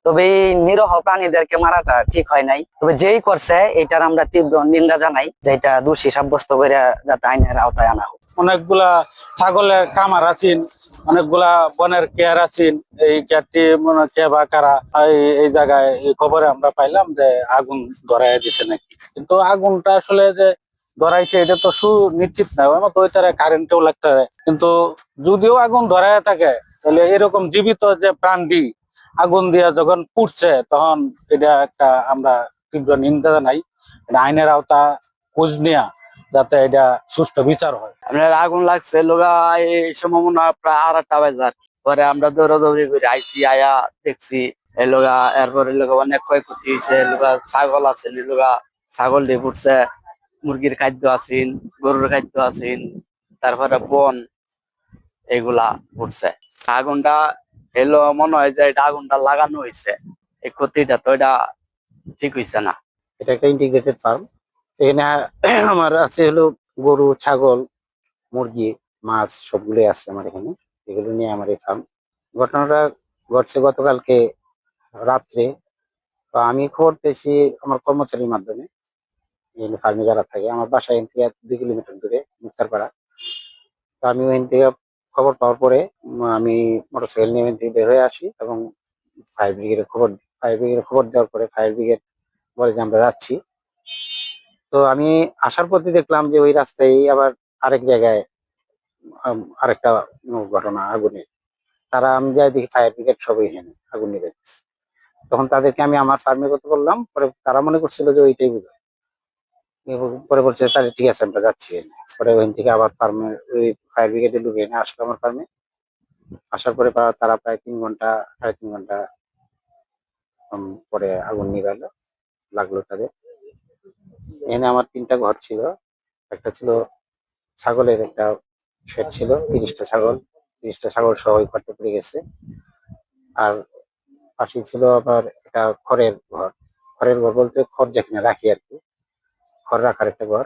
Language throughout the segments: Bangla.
তবে এই নিরহ প্রাণীদেরকে মারাটা ঠিক হয় নাই। তবে যেই করছে এটার আমরা তীব্র নিন্দা জানাই, যে এটা দোষী সাব্যস্ত করে যাতে আইনের আওতায় আনা হোক। অনেকগুলা ছাগলের খামার আছেন, অনেকগুলা বনের কেয়ার আছেন। এই কেয়ারটি মনে কে বা কারা এই জায়গায় এই খবরে আমরা পাইলাম যে আগুন ধরাই দিছে নাকি, কিন্তু আগুনটা আসলে যে ধরাইছে এটা তো সুনিশ্চিত না, আমার তো ওই তারা কারেন্টেও লাগতে হয়। কিন্তু যদিও আগুন ধরায় থাকে তাহলে এরকম জীবিত যে প্রাণী আগুন দিয়া যখন পুড়ছে তখন এটা একটা আমরা তীব্র নিন্দা জানাই। এটা আইনের আওতা খোঁজ নেয়া যাতে এটা সুষ্ঠু বিচার হয়। আপনার আগুন লাগছে লোকা এই সময় মনে হয় প্রায় 8টা বাজার পরে আমরা দৌড়াদৌড়ি করে আইছি, আয়া দেখছি এই লোকা। এরপরে লোক অনেক ক্ষয়ক্ষতি হয়েছে। লোকা ছাগল আছে, লোকা ছাগল দিয়ে পড়ছে, মুরগির খাদ্য আছেন, গরুর খাদ্য আছেন, তারপরে বন এগুলা পড়ছে। আগুনটা এলো মনে হয় যে এটা আগুনটা লাগানো হয়েছে, এই ক্ষতিটা তো এটা ঠিক হয়েছে না। এটা একটা ইন্টিগ্রেটেড ফার্ম। এখানে আমার আছে হলো গরু, ছাগল, মুরগি, মাছ সবগুলোই আছে আমার এখানে। এগুলো নিয়ে আমার এই ফার্ম। ঘটনাটা ঘটছে গতকালকে রাত্রে। তো আমি খবর পেয়েছি আমার কর্মচারীর মাধ্যমে। ফার্মে যারা থাকে, আমার বাসা এখান থেকে 2 কিলোমিটার দূরে, মুক্তারপাড়া। তো আমি ওখান থেকে খবর পাওয়ার পরে আমি মোটরসাইকেল নিয়ে এখান থেকে বের হয়ে আসি এবং ফায়ার ব্রিগেডে খবর দেওয়ার পরে ফায়ার ব্রিগেড বলে যে আমরা যাচ্ছি। তো আমি আসার পথে দেখলাম যে ওই রাস্তায় আবার আরেক জায়গায় আরেকটা ঘটনা আগুনের। আমি যাই দেখি ফায়ার ব্রিগেড সবাই এখানে আগুন নিভে দিচ্ছে। তখন তাদেরকে আমি আমার ফার্মে কথা বললাম, পরে তারা মনে করছিল যে ওইটাই বোঝায়। পরে বলছে তাহলে ঠিক আছে আমরা যাচ্ছি। পরে ওইখান থেকে আবার ফার্মে ওই ফায়ার ব্রিগেডে ঢুকে এনে আসলো আমার ফার্মে। আসার পরে তারা প্রায় 3 ঘন্টা 3.5 ঘন্টা পরে আগুন নিভালো লাগলো তাদের। এখানে আমার 3টা ঘর ছিল। একটা ছিল ছাগলের একটা শেড ছিল, 30টা ছাগল সহ ওই ঘরটা পড়ে গেছে। আর পাশে ছিল আবার একটা খড়ের ঘর বলতে খড় যেখানে রাখি আর কি, খড় রাখার একটা ঘর,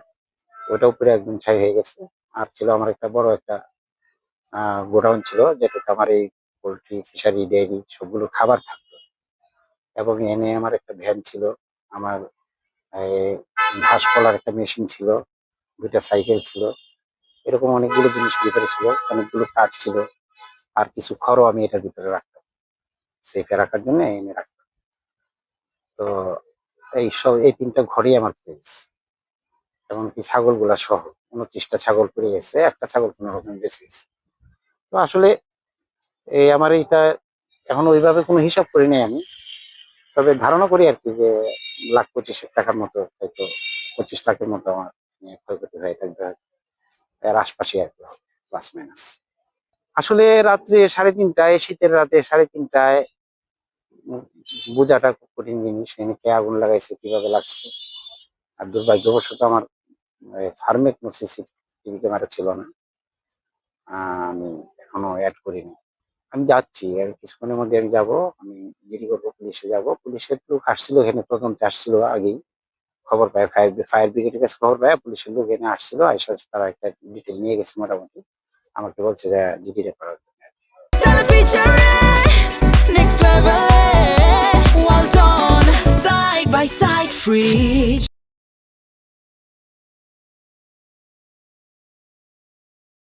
ওটাও পুরো একদম ছাই হয়ে গেছে। আর ছিল আমার একটা বড় একটা গোডাউন ছিল, যেটাতে আমার এই পোল্ট্রি, ফিশারি, ডেয়ারি সবগুলো খাবার থাকতো। এবং এনে আমার একটা ভ্যান ছিল, আমার ঘাস ফলার একটা মেশিন ছিল, 2টা সাইকেল ছিল, এরকম অনেকগুলো জিনিস ভিতরে ছিল, অনেকগুলো কাঠ ছিল। আর কিছু খড়ও আমি এটার ভিতরে রাখতাম, সেফে রাখার জন্য এনে রাখতাম। তো এই 3টা ঘরই আমার প্লেস, এমনকি ছাগল গুলা সহ 29টা ছাগল পড়ে গেছে, একটা ছাগল কোনো রকম বেঁচে গেছে। তো আসলে আমার এইটা এখন ওইভাবে কোনো হিসাব করি নাই আমি, তবে ধারণা করি আর কি যে 1,25,000 টাকার মতো, হয়তো 25 লাখের মতো আমার ক্ষয়ক্ষতি হয়ে থাকবে, এর আশপাশে আর কি, প্লাস মাইনাস। আসলে রাত্রে 3:30টায়, শীতের রাতে 3:30টায় বোঝাটা খুব কঠিন জিনিস, এখানে কে আগুন লাগাইছে, কিভাবে লাগছে। আর দুর্ভাগ্যবশত আমার ফার্মে কোনো সিসিটিভি ক্যামেরা ছিল না, আমি এখনো অ্যাড করিনি। আমি যাচ্ছি, আর কিছুক্ষণের মধ্যে আমি যাবো, আমি জিডি করবো, পুলিশে যাব। পুলিশের লোক আসছিল এখানে, তদন্তে আসছিল আগেই, খবর পায় ফায়ার ব্রিগেডের কাছে খবর পায়, পুলিশের লোক এখানে আসছিল, আইসা তারা একটা ডিটেল নিয়ে গেছে মোটামুটি, আমাকে বলছে যে জিডিটা করার জন্য। Next level, well done, side by side, free.